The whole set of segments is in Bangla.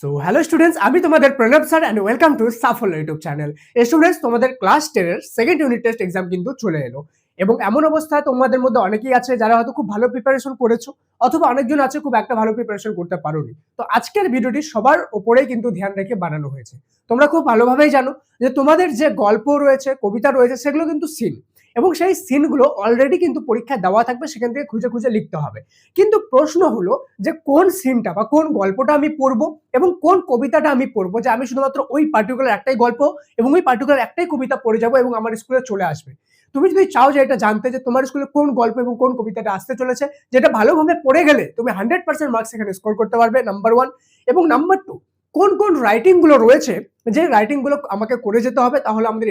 সো হ্যালো স্টুডেন্টস, আমি তোমাদের Pranab sir and welcome to সাফল্য ইউটিউব চ্যানেল। স্টুডেন্টস, তোমাদের ক্লাস 10 এর সেকেন্ড ইউনিট টেস্ট এক্সাম কিন্তু চলে এলো এবং এমন অবস্থায় তোমাদের মধ্যে অনেকেই আছে যারা হয়তো খুব ভালো প্রিপারেশন করেছো, অথবা অনেকজন আছে খুব একটা ভালো প্রিপারেশন করতে পারোনি। তো আজকের ভিডিওটি সবার উপরেই কিন্তু ধ্যান রেখে বানানো হয়েছে। তোমরা খুব ভালোভাবেই জানো যে তোমাদের যে গল্প রয়েছে, কবিতা রয়েছে, সেগুলো কিন্তু সিন, এবং সেই সিনগুলো অলরেডি কিন্তু পরীক্ষায় দেওয়া থাকবে, সেখান থেকে খুঁজে খুঁজে লিখতে হবে। কিন্তু প্রশ্ন হলো যে কোন সিনটা বা কোন গল্পটা আমি পড়বো এবং কোন কবিতাটা আমি পড়বো, যে আমি শুধুমাত্র ওই পার্টিকুলার একটাই গল্প এবং ওই পার্টিকুলার একটাই কবিতা পড়ে যাবো এবং আমার স্কুলে চলে আসবে। তুমি যদি চাও যে এটা জানতে যে তোমার স্কুলে কোন গল্প এবং কোন কবিতাটা আসতে চলেছে, যেটা ভালোভাবে পড়ে গেলে তুমি 100% মার্কস এখানে স্কোর করতে পারবে, নাম্বার 1। এবং নাম্বার 2, কোন কোন রাইটিং গুলো রয়েছে, যে রাইটিং গুলো আমাকে করে যেতে হবে, তাহলে আমাদের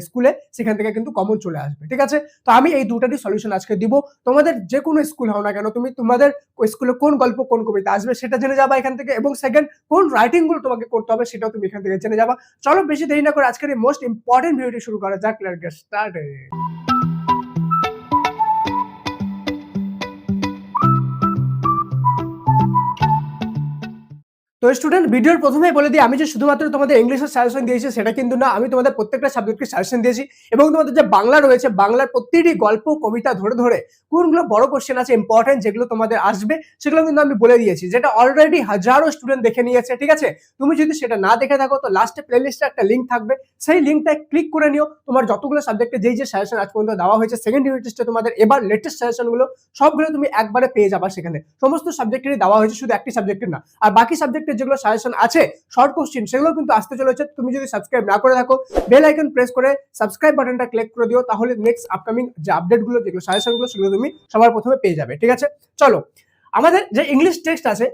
স্কুলে সেখান থেকে কিন্তু কমন চলে আসবে। ঠিক আছে, তো আমি এই দুটারই সলিউশন আজকে দিব। তোমাদের যে কোনো স্কুল হও না কেন, তুমি তোমাদের স্কুলে কোন গল্প কোন কবিতা আসবে সেটা জেনে যাবা এখান থেকে, এবং সেকেন্ড কোন রাইটিং গুলো তোমাকে করতে হবে সেটাও তুমি এখান থেকে জেনে যাবা। চলো বেশি দেরি না করে আজকের এই মোস্ট ইম্পর্টেন্ট ভিডিওটি শুরু করা যাক। Let's get started. তো স্টুডেন্ট, ভিডিওর প্রথমেই বলে দিই, আমি যে শুধুমাত্র তোমাদের ইংলিশের সাজেশন দিয়েছি সেটা কিন্তু না, আমি তোমাদের প্রত্যেকটা সাবজেক্টকে সাজেশন দিয়েছি। এবং তোমাদের যে বাংলা রয়েছে, বাংলার প্রতিটি গল্প কবিতা ধরে ধরে কোনগুলো বড় কোশ্চেন আছে ইম্পর্টেন্ট, যেগুলো তোমাদের আসবে, সেগুলো কিন্তু আমি বলে দিয়েছি, যেটা অলরেডি হাজারো স্টুডেন্ট দেখে নিয়েছে। ঠিক আছে, তুমি যদি সেটা না দেখে থাকো তো লাস্টে প্লেলিস্টে একটা লিঙ্ক থাকবে, সেই লিঙ্কটায় ক্লিক করে নিও। তোমার যতগুলো সাবজেক্টে যেই যে সাজেশন আজ পর্যন্ত দেওয়া হয়েছে, সেকেন্ড ইউনিট টেস্টে তোমাদের এবার লেটেস্ট সাজেশনগুলো সবগুলো তুমি একবারে পেয়ে যাবা সেখানে। সমস্ত সাবজেক্টেরই দেওয়া হয়েছে, শুধু একটি সাবজেক্টের না। আর বাকি সাবজেক্টের যেগুলো সাজেশন আছে শর্ট কোশ্চেন, সেগুলো কিন্তু আসতে চলেছে। তুমি যদি সাবস্ক্রাইব না করে থাকো, বেল আইকন প্রেস করে সাবস্ক্রাইব বাটনটা ক্লিক করে দিও, তাহলে নেক্সট আপকামিং যে আপডেটগুলো, যেগুলো সাজেশনগুলো, সেগুলো তুমি সবার প্রথমে পেয়ে যাবে। ঠিক আছে, চলো। আমাদের যে ইংলিশ টেক্সট আছে,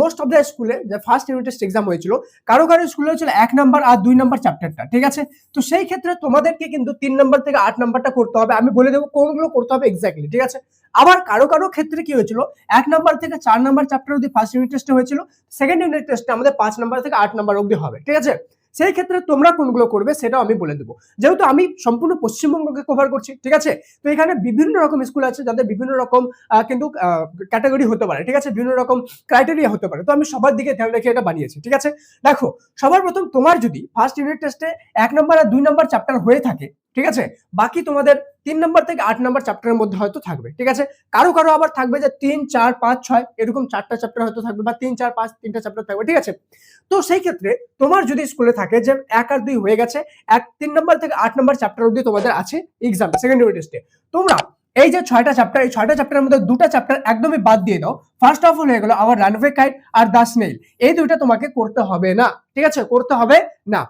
মোস্ট অফ দ্য স্কুলে যে ফার্স্ট ইউনিট টেস্ট এক্সাম হয়েছিল, কারো কারো স্কুলে হয়েছিল 1 নাম্বার আর 2 নাম্বার চ্যাপ্টারটা। ঠিক আছে, তো সেই ক্ষেত্রে তোমাদেরকে কিন্তু 3 নাম্বার থেকে 8 নাম্বারটা করতে হবে। আমি বলে দেবো কোনগুলো করতে হবে এক্স্যাক্টলি। ঠিক আছে, আবার কারো কারো ক্ষেত্রে কি হয়েছিল, 1 নাম্বার থেকে 4 নাম্বার চ্যাপ্টার অবধি ফার্স্ট ইউনিট টেস্টে হয়েছিল, সেকেন্ড ইউনিট টেস্টে আমাদের 5 নাম্বার থেকে 8 নাম্বার অবধি হবে। ঠিক আছে, সেই ক্ষেত্রে তোমরা কোনগুলো করবে সেটাও আমি বলে দেবো, যেহেতু আমি সম্পূর্ণ পশ্চিমবঙ্গকে কভার করছি। ঠিক আছে, তো এখানে বিভিন্ন রকম স্কুল আছে যাদের বিভিন্ন রকম কিন্তু ক্যাটাগরি হতে পারে। ঠিক আছে, বিভিন্ন রকম ক্রাইটেরিয়া হতে পারে, তো আমি সবার দিকে ধ্যান রেখে এটা বানিয়েছি। ঠিক আছে, দেখো, সবার প্রথম তোমার যদি ফার্স্ট ইউনিট টেস্টে 1 নাম্বার আর 2 নাম্বার চ্যাপ্টার হয়ে থাকে, ঠিক আছে, বাকি তোমাদের 3 নাম্বার থেকে 8 নাম্বার চ্যাপ্টারের মধ্যে হয়তো থাকবে। ঠিক আছে, কারো কারো আবার থাকবে যে 3, 4, 5, 6 এরকম 4টা চ্যাপ্টার হয়তো থাকবে, বা 3, 4, 5 3টা চ্যাপ্টার থাকবে। ঠিক আছে, তো সেই ক্ষেত্রে তোমার যদি স্কুলে থাকে যে 1 আর 2 হয়ে গেছে, 3 নাম্বার থেকে 8 নাম্বার চ্যাপ্টার অবধি তোমাদের আছে এক্সাম সেকেন্ড ইউনিট টেস্টে, তোমরা এই যে 6টা চ্যাপ্টার, এই 6টা চ্যাপ্টারের মধ্যে 2টা চ্যাপ্টার একদমই বাদ দিয়ে দাও। ফার্স্ট অফ অল হয়ে গেল আওয়ার রানওয়ে কাইট আর দ্য স্নেইল, এই দুইটা তোমাকে করতে হবে না। ঠিক আছে, করতে হবে না।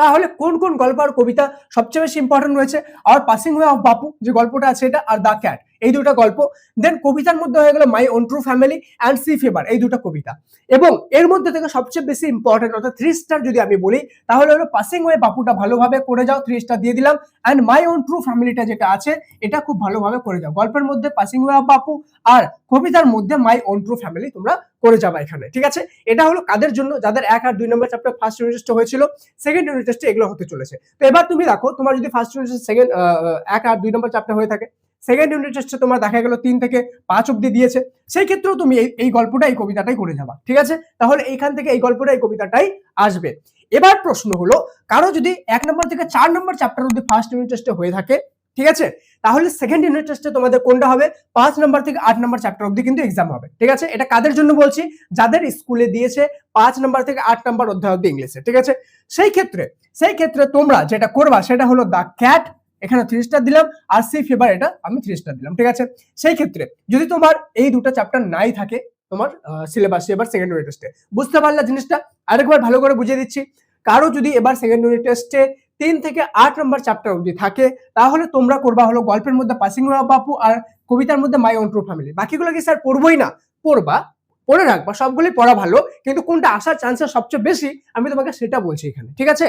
তাহলে কোন কোন গল্প আর কবিতা সবচেয়ে বেশি ইম্পর্টেন্ট রয়েছে? আর পাসিং ওয়ে অফ বাপু যে গল্পটা আছে এটা, আর দ্য ক্যাট, এই দুটো গল্প। দেন কবিতার মধ্যে হয়ে গেল my own true family and C favour, এই দুটো কবিতা। এবং এর মধ্যে থেকে সবচেয়ে বেশি ইম্পর্টেন্ট অর্থাৎ 3 স্টার যদি আমি বলি, তাহলে হলো পাসিং ওয়ে বাপুটা ভালোভাবে করে যাও, 3 স্টার দিয়ে দিলাম। অ্যান্ড মাই ওন ট্রু ফ্যামিলিটা যেটা আছে, এটা খুব ভালোভাবে করে যাও। গল্পের মধ্যে পাসিং ওয়ে অফ বাপু আর কবিতার মধ্যে মাই ওন ট্রু ফ্যামিলি তোমরা করে যাবা এখানে। ঠিক আছে, এটা হলো কাদের জন্য? যাদের 1 আর 2 নম্বর চ্যাপ্টার ফার্স্ট ইউনিট টেস্টে হয়েছিল, সেকেন্ড ইউনিট টেস্টে এগুলো হতে চলেছে। তো এবার তুমি দেখো, তোমার যদি ফার্স্ট ইউনিট টেস্টে সেকেন্ড 1 আর 2 নম্বর চ্যাপ্টার হয়ে থাকে, সেকেন্ড ইউনিট টেস্টে তোমার দেখা গেল 3 থেকে 5 অবধি দিয়েছে, সেই ক্ষেত্রেও তুমি এই গল্পটা, এই কবিতাটাই করে যাবা। ঠিক আছে, তাহলে এইখান থেকে এই গল্পটা, এই কবিতাটাই আসবে। এবার প্রশ্ন হলো, কারো যদি 1 নম্বর থেকে 4 নম্বর চ্যাপ্টার অবধি ফার্স্ট ইউনিট টেস্টে হয়ে থাকে, ঠিক আছে, তাহলে সেকেন্ড ইউনিট টেস্টে তোমাদের কোনটা হবে? 5 নাম্বার থেকে 8 নাম্বার চ্যাপ্টার অবধি কিন্তু এক্সাম হবে। ঠিক আছে, এটা কাদের জন্য বলছি? যাদের স্কুলে দিয়েছে 5 নাম্বার থেকে 8 নাম্বার অধ্যায় অবধি ইংলিশে। ঠিক আছে, সেই ক্ষেত্রে তোমরা যেটা করবা সেটা হলো দ্য ক্যাট, এখানে 3 স্টার দিলাম, আর সি ফেভার, এটা আমি 3 স্টার দিলাম। ঠিক আছে, সেই ক্ষেত্রে যদি তোমার এই দুটো চ্যাপ্টার নাই থাকে তোমার সিলেবাসে এবার সেকেন্ড ইউনিট টেস্টে, বুঝতে পারলা জিনিসটা? আরেকবার ভালো করে বুঝিয়ে দিচ্ছি। কারো যদি এবার সেকেন্ড ইউনিট টেস্টে 3 থেকে 8 নম্বর চ্যাপ্টার অবধি থাকে, তাহলে তোমরা করবা হলো গল্পের মধ্যে পাসিং ওয়ে অফ বাপু আর কবিতার মধ্যে মাই ওন ট্রু ফ্যামিলি। বাকিগুলো কি স্যার পড়বোই না? পড়বা, পড়ে রাখবা, সবগুলোই পড়া ভালো, কিন্তু কোনটা আসার চান্সেস সবচেয়ে বেশি আমি তোমাকে সেটা বলছি এখানে। ঠিক আছে,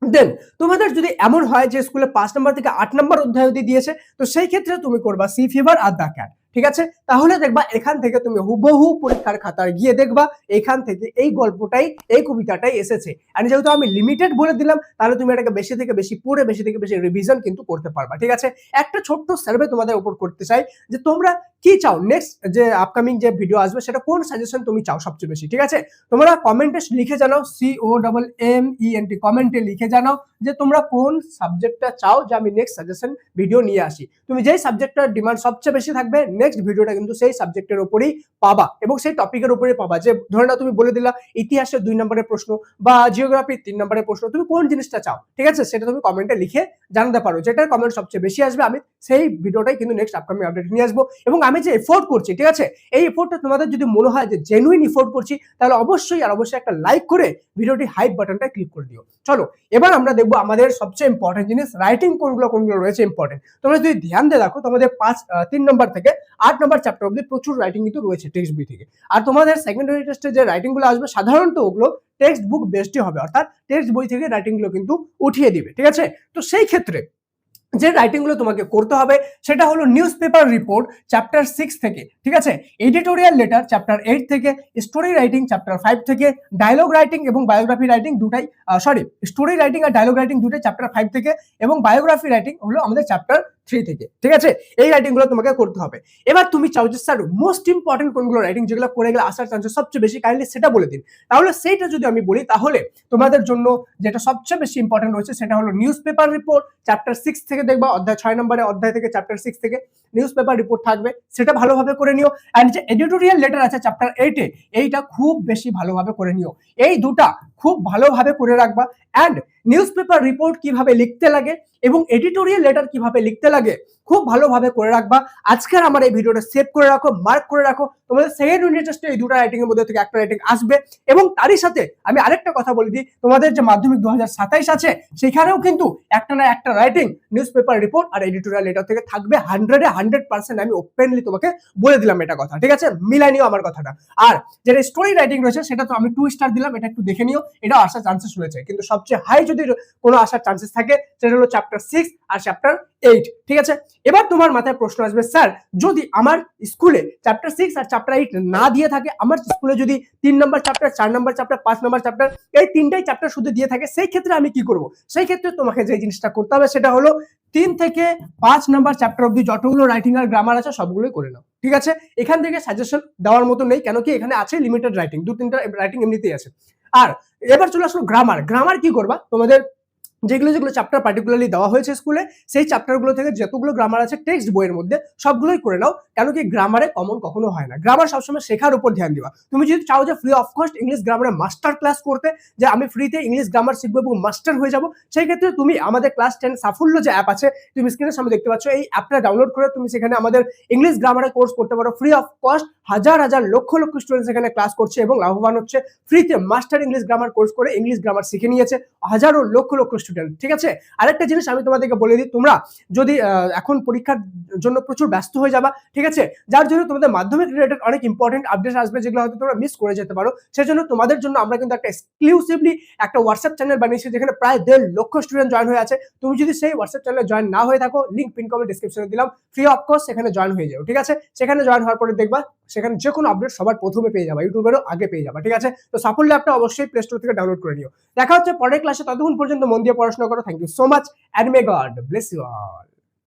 দেন তোমাদের যদি এমন হয় যে স্কুলে 5 নাম্বার থেকে 8 নাম্বার অধ্যায় অবধি দিয়েছে, তো সেই ক্ষেত্রে তুমি করবা সি ফিভার আর দ্য ক্যাট। ঠিক আছে? তাহলে দেখবা এখান থেকে তুমি হুবহু পরীক্ষার খাতায় গিয়ে দেখবা এখান থেকে এই গল্পটাই, এই কবিতাটাই এসেছে। আর যেহেতু আমি লিমিটেড বলে দিলাম, তাহলে তুমি এটাকে বেশি থেকে বেশি পড়ে বেশি থেকে বেশি রিভিশন কিন্তু করতে পারবা। ঠিক আছে? একটা ছোট্ট সার্ভে তোমাদের উপর করতে চাই যে তোমরা কি চাও, নেক্সট যে আপকামিং যে ভিডিও আসবে সেটা কোন সাজেশন তুমি চাও সবচেয়ে বেশি। ঠিক আছে? তোমরা কমেন্টে লিখে জানাও, COMMENT কমেন্টে লিখে জানাও যে তোমরা কোন সাবজেক্টটা চাও যে আমি নেক্সট সাজেশন ভিডিও নিয়ে আসি। তুমি যেই সাবজেক্টটার ডিমান্ড সবচেয়ে বেশি থাকবে, নেক্সট ভিডিওটা কিন্তু সেই সাবজেক্টের উপরেই পাবা এবং সেই টপিকের উপরেই পাবা। যে ধরে নাও তুমি বলে দিলা ইতিহাসের 2 নম্বরের প্রশ্ন বা জিওগ্রাফির 3 নম্বরের প্রশ্ন, তুমি কোন জিনিসটা চাও, ঠিক আছে, সেটা তুমি কমেন্টে লিখে জানাতে পারো। যেটার কমেন্ট সবচেয়ে বেশি আসবে আমি সেই ভিডিওটাই কিন্তু নেক্সট আপকামিং আপডেট নিয়ে আসবো। এবং আমি যে এফোর্ট করছি, ঠিক আছে, এই এফোর্টটা তোমাদের যদি মনে হয় যে জেনুইন এফোর্ট করছি, তাহলে অবশ্যই আর অবশ্যই একটা লাইক করে ভিডিওটি হাইপ বাটনটা ক্লিক করে দিও। চলো এবার আমরা দেখবো আমাদের সবচেয়ে ইম্পর্টেন্ট জিনিস রাইটিং কোনগুলো রয়েছে ইম্পর্টেন্ট। তোমরা যদি ধ্যান দিয়ে দেখো, তোমাদের 3 নম্বর থেকে 8 নম্বর চ্যাপ্টার অবধি প্রচুর রাইটিং কিন্তু রয়েছে টেক্সট বই থেকে। আর তোমাদের সেকেন্ডারি টেস্টে যে রাইটিং গুলো আসবে সাধারণত ওগুলো টেক্সট বুক বেসডই হবে, অর্থাৎ টেক্সট বই থেকে রাইটিং গুলো কিন্তু উঠিয়ে দিবে। ঠিক আছে? তো সেই ক্ষেত্রে যে রাইটিং গুলো তোমাকে করতে হবে সেটা হলো নিউজ পেপার রিপোর্ট চ্যাপ্টার 6 থেকে, ঠিক আছে, এডিটোরিয়াল লেটার চ্যাপ্টার 8 থেকে, স্টোরি রাইটিং চ্যাপ্টার 5 থেকে, ডায়লগ রাইটিং এবং বায়োগ্রাফি রাইটিং দুটাই স্টোরি রাইটিং আর ডায়লগ রাইটিং দুটাই চ্যাপ্টার 5 থেকে এবং বায়োগ্রাফি রাইটিং হলো আমাদের চ্যাপ্টার 3 থেকে। ঠিক আছে? এই রাইটিং গুলো তোমাকে করতে হবে। এবার তুমি চাও যে স্যার মোস্ট ইম্পর্টেন্ট কোনগুলো রাইটিং যেগুলো করে গেলে আসার চান্সেস সবচেয়ে বেশি, কাইন্ডলি সেটা বলে দিন। তাহলে সেইটা যদি আমি বলি, তাহলে তোমাদের জন্য যেটা সবচেয়ে বেশি ইম্পর্টেন্ট রয়েছে সেটা হলো নিউজ পেপার রিপোর্ট চ্যাপ্টার 6 থেকে, দেখবা অধ্যায় 6 নম্বরের অধ্যায় থেকে চ্যাপ্টার 6 থেকে নিউজ পেপার রিপোর্ট থাকবে, সেটা ভালোভাবে করে নিও। এন্ড যে এডিটোরিয়াল লেটার আছে চ্যাপ্টার 8 এ, এইটা খুব বেশি ভালোভাবে করে নিও। এই দুটা খুব ভালোভাবে করে রাখবা। এন্ড নিউজ পেপার রিপোর্ট কিভাবে লিখতে লাগে এবং এডিটোরিয়াল লেটার কিভাবে লিখতে লাগে খুব ভালোভাবে করে রাখবা। আজকের আমার এই ভিডিওটা সেভ করে রাখো, মার্ক করে রাখো। তোমাদের সেকেন্ড ইউনিট টেস্টে এই দুটো রাইটিং এর মধ্যে থেকে একটা রাইটিং আসবে। এবং তারই সাথে আমি আরেকটা কথা বলে দিই, তোমাদের যে মাধ্যমিক 2027 আছে সেখানেও কিন্তু একটা না একটা রাইটিং নিউজ পেপার রিপোর্ট আর এডিটোরিয়াল লেটার থেকে থাকবে 100%। আমি ওপেনলি তোমাকে বলে দিলাম এটা কথা। ঠিক আছে? মিলাই নিও আমার কথাটা। আর যেটা স্টোরি রাইটিং রয়েছে সেটা তো আমি 2 স্টার দিলাম, এটা একটু দেখে নিও, এটা আসার চান্সেস রয়েছে। কিন্তু সবচেয়ে হাই যদি কোনো আসার চান্সেস থাকে সেটা হলো চ্যাপ্টার 6 আর চ্যাপ্টার 8। ঠিক আছে? এবার তোমার মাথায় প্রশ্ন আসবে, স্যার যদি আমার স্কুলে চ্যাপ্টার 6 আর চ্যাপ্টার 8 না দিয়ে থাকে, আমার স্কুলে যদি 3 নম্বর চ্যাপ্টার, 4 নম্বর চ্যাপ্টার, 5 নম্বর চ্যাপ্টার, এই তিনটাই চ্যাপ্টার শুধু দিয়ে থাকে, সেই ক্ষেত্রে আমি কি করব? সেই ক্ষেত্রে তোমাকে যে জিনিসটা করতে হবে সেটা হলো 3 থেকে 5 নম্বর চ্যাপ্টার অবধি যতগুলো রাইটিং আর গ্রামার আছে সবগুলোই করে নাও। ঠিক আছে? এখান থেকে সাজেশন দেওয়ার মতো নেই, কেন কি এখানে আছে লিমিটেড রাইটিং, 2-3টা রাইটিং এমনিতেই আছে। আর এবার চলে আসলো গ্রামার কি করবা? তোমাদের যেগুলো চ্যাপ্টার পার্টিকুলারলি দেওয়া হয়েছে স্কুলে, সেই চ্যাপ্টারগুলো থেকে যতগুলো গ্রামার আছে টেক্সট বইয়ের মধ্যে সবগুলোই করে নাও। কেন কি গ্রামারে কমন কখনো হয় না। গ্রামার সবসময় শেখার উপর ধ্যান দিবা। তুমি যদি চাও যে ফ্রি অফ কস্ট ইংলিশ গ্রামারে মাস্টার ক্লাস করতে, যে আমি ফ্রিতে ইংলিশ গ্রামার শিখবো এবং মাস্টার হয়ে যাব, সেই ক্ষেত্রে তুমি আমাদের ক্লাস 10 সাফল্য যে অ্যাপ আছে, তুমি স্ক্রিনের সামনে দেখতে পাচ্ছ, এই অ্যাপটা ডাউনলোড করে তুমি সেখানে আমাদের ইংলিশ গ্রামারে কোর্স করতে পারো ফ্রি অফ কস্ট। হাজার হাজার লক্ষ লক্ষ স্টুডেন্ট এখানে ক্লাস করছে এবং লাভবান হচ্ছে। ফ্রিতে মাস্টার ইংলিশ গ্রামার কোর্স করে ইংলিশ গ্রামার শিখে নিয়েছে হাজারো লক্ষ লক্ষ স্টুডেন্ট। ঠিক আছে? আরেকটা জিনিস আমি তোমাদেরকে বলে দিই, তোমরা যদি এখন পরীক্ষার জন্য প্রচুর ব্যস্ত হয়ে যাবা, ঠিক আছে, যার জন্য তোমাদের মাধ্যমিক রিলেটেড অনেক ইম্পর্টেন্ট আপডেট আসবে যেগুলো হয়তো তোমরা মিস করে যেতে পারো, সেজন্য তোমাদের জন্য আমরা কিন্তু একটা এক্সক্লুসিভলি একটা হোয়াটসঅ্যাপ চ্যানেল বানিয়েছি যেখানে প্রায় 1.5 লক্ষ স্টুডেন্ট জয়েন হয়ে আছে। তুমি যদি সেই হোয়াটসঅ্যাপ চ্যানেলে জয়েন না হয়ে থাকো, লিংক পিন কমেন্ট ডেসক্রিপশনে দিলাম, ফ্রি অফ কস্ট সেখানে জয়েন হয়ে যাও। ঠিক আছে? সেখানে জয়েন হওয়ার পরে দেখবা সেখানে যে কোনো আপডেট সবার প্রথমে পেয়ে যাবা, ইউটিউবেরও আগে পেয়ে যাবা। ঠিক আছে? তো সাফল্য অ্যাপটা অবশ্যই প্লে স্টোর থেকে ডাউনলোড করে নিও। দেখা হচ্ছে পরের ক্লাসে, ততক্ষণ পর্যন্ত মন দিয়ে পড়াশোনা করো। Thank you so much and may God bless you all.